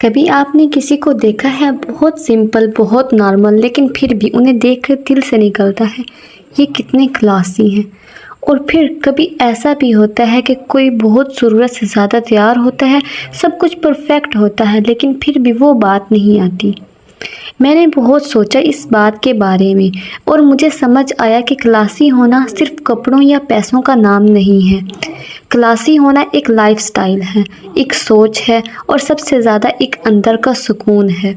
کبھی آپ نے کسی کو دیکھا ہے بہت سمپل، بہت نارمل، لیکن پھر بھی انہیں دیکھ کر دل سے نکلتا ہے یہ کتنے کلاسی ہیں۔ اور پھر کبھی ایسا بھی ہوتا ہے کہ کوئی بہت ضرورت سے زیادہ تیار ہوتا ہے، سب کچھ پرفیکٹ ہوتا ہے، لیکن پھر بھی وہ بات نہیں آتی۔ میں نے بہت سوچا اس بات کے بارے میں، اور مجھے سمجھ آیا کہ کلاسی ہونا صرف کپڑوں یا پیسوں کا نام نہیں ہے۔ کلاسی ہونا ایک لائف سٹائل ہے، ایک سوچ ہے، اور سب سے زیادہ ایک اندر کا سکون ہے۔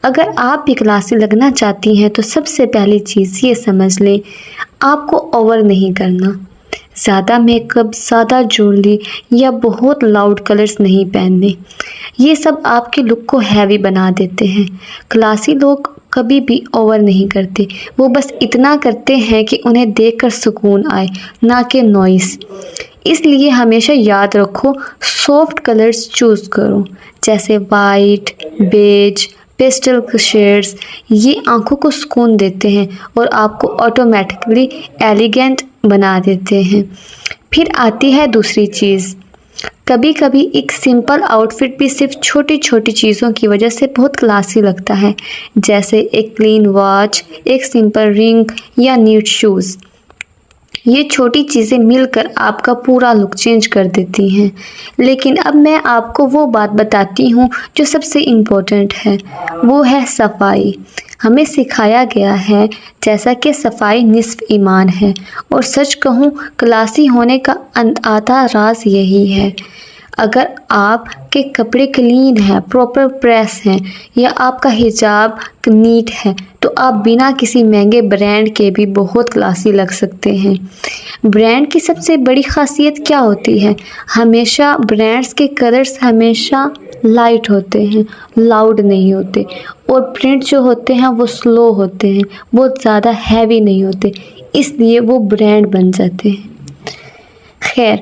اگر آپ بھی کلاسی لگنا چاہتی ہیں تو سب سے پہلی چیز یہ سمجھ لیں، آپ کو اوور نہیں کرنا۔ زیادہ میک اپ، زیادہ جویلری یا بہت لاؤڈ کلرز نہیں پہننے، یہ سب آپ کے لک کو ہیوی بنا دیتے ہیں۔ کلاسی لوگ کبھی بھی اوور نہیں کرتے، وہ بس اتنا کرتے ہیں کہ انہیں دیکھ کر سکون آئے، نہ کہ نوائز۔ اس لیے ہمیشہ یاد رکھو، سافٹ کلرز چوز کرو، جیسے وائٹ، بیج، پیسٹل شیڈز۔ یہ آنکھوں کو سکون دیتے ہیں اور آپ کو آٹومیٹکلی ایلیگنٹ بنا دیتے ہیں۔ پھر آتی ہے دوسری چیز، کبھی کبھی ایک سمپل آؤٹ فٹ بھی صرف چھوٹی چھوٹی چیزوں کی وجہ سے بہت کلاسی لگتا ہے، جیسے ایک کلین واچ، ایک سمپل رنگ یا نیٹ شوز۔ یہ چھوٹی چیزیں مل کر آپ کا پورا لک چینج کر دیتی ہیں۔ لیکن اب میں آپ کو وہ بات بتاتی ہوں جو سب سے امپورٹنٹ ہے، وہ ہے صفائی۔ ہمیں سکھایا گیا ہے جیسا کہ صفائی نصف ایمان ہے، اور سچ کہوں کلاسی ہونے کا آدھا راز یہی ہے۔ اگر آپ کے کپڑے کلین ہیں، پراپر پریس ہیں، یا آپ کا حجاب نیٹ ہے، تو آپ بنا کسی مہنگے برانڈ کے بھی بہت کلاسی لگ سکتے ہیں۔ برانڈ کی سب سے بڑی خاصیت کیا ہوتی ہے؟ ہمیشہ برانڈز کے کلرز ہمیشہ لائٹ ہوتے ہیں، لاؤڈ نہیں ہوتے، اور پرنٹ جو ہوتے ہیں وہ سلو ہوتے ہیں، بہت زیادہ ہیوی نہیں ہوتے، اس لیے وہ برانڈ بن جاتے ہیں۔ خیر،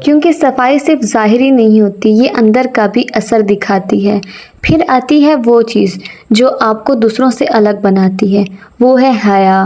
کیونکہ صفائی صرف ظاہری نہیں ہوتی، یہ اندر کا بھی اثر دکھاتی ہے۔ پھر آتی ہے وہ چیز جو آپ کو دوسروں سے الگ بناتی ہے، وہ ہے حیا۔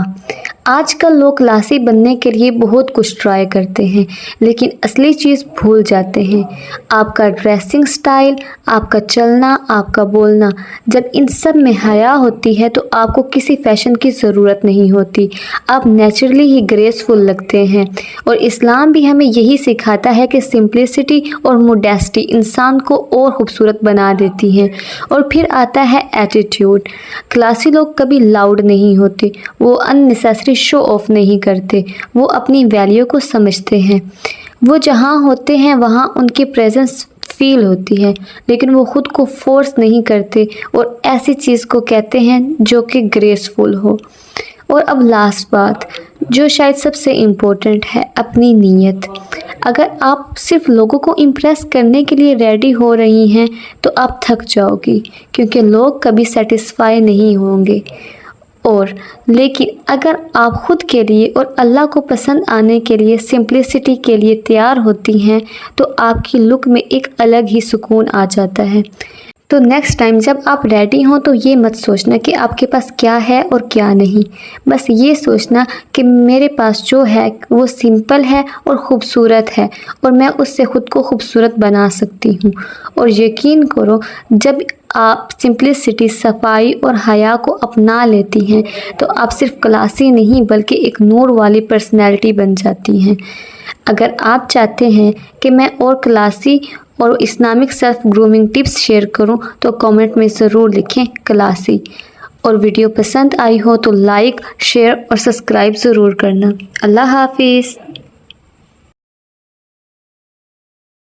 آج کل لوگ کلاسی بننے کے لیے بہت کچھ ٹرائی کرتے ہیں، لیکن اصلی چیز بھول جاتے ہیں، آپ کا ڈریسنگ سٹائل، آپ کا چلنا، آپ کا بولنا۔ جب ان سب میں حیا ہوتی ہے تو آپ کو کسی فیشن کی ضرورت نہیں ہوتی، آپ نیچرلی ہی گریسفل لگتے ہیں۔ اور اسلام بھی ہمیں یہی سکھاتا ہے کہ سمپلسٹی اور موڈیسٹی انسان کو اور خوبصورت بنا دیتی ہیں۔ اور پھر آتا ہے ایٹیٹیوڈ۔ کلاسی لوگ کبھی لاؤڈ نہیں ہوتے، وہ اننیسیسری شو آف نہیں کرتے، وہ اپنی ویلیو کو سمجھتے ہیں۔ وہ جہاں ہوتے ہیں وہاں ان کی پریزنس فیل ہوتی ہے، لیکن وہ خود کو فورس نہیں کرتے، اور ایسی چیز کو کہتے ہیں جو کہ گریسفل ہو۔ اور اب لاسٹ بات، جو شاید سب سے امپورٹنٹ ہے، اپنی نیت۔ اگر آپ صرف لوگوں کو امپریس کرنے کے لیے ریڈی ہو رہی ہیں تو آپ تھک جاؤ گی، کیونکہ لوگ کبھی سیٹسفائی نہیں ہوں گے۔ لیکن اگر آپ خود کے لیے اور اللہ کو پسند آنے کے لیے سمپلسٹی کے لیے تیار ہوتی ہیں تو آپ کی لک میں ایک الگ ہی سکون آ جاتا ہے۔ تو نیکسٹ ٹائم جب آپ ریڈی ہوں تو یہ مت سوچنا کہ آپ کے پاس کیا ہے اور کیا نہیں، بس یہ سوچنا کہ میرے پاس جو ہے وہ سمپل ہے اور خوبصورت ہے، اور میں اس سے خود کو خوبصورت بنا سکتی ہوں۔ اور یقین کرو، جب آپ سمپلسٹی، صفائی اور حیا کو اپنا لیتی ہیں تو آپ صرف کلاسی نہیں بلکہ ایک نور والی پرسنالٹی بن جاتی ہیں۔ اگر آپ چاہتے ہیں کہ میں اور کلاسی اور Islamic self grooming tips share کروں تو کامنٹ میں ضرور لکھیں کلاسی۔ اور ویڈیو پسند آئی ہو تو لائک، شیئر اور سبسکرائب ضرور کرنا۔ اللہ حافظ۔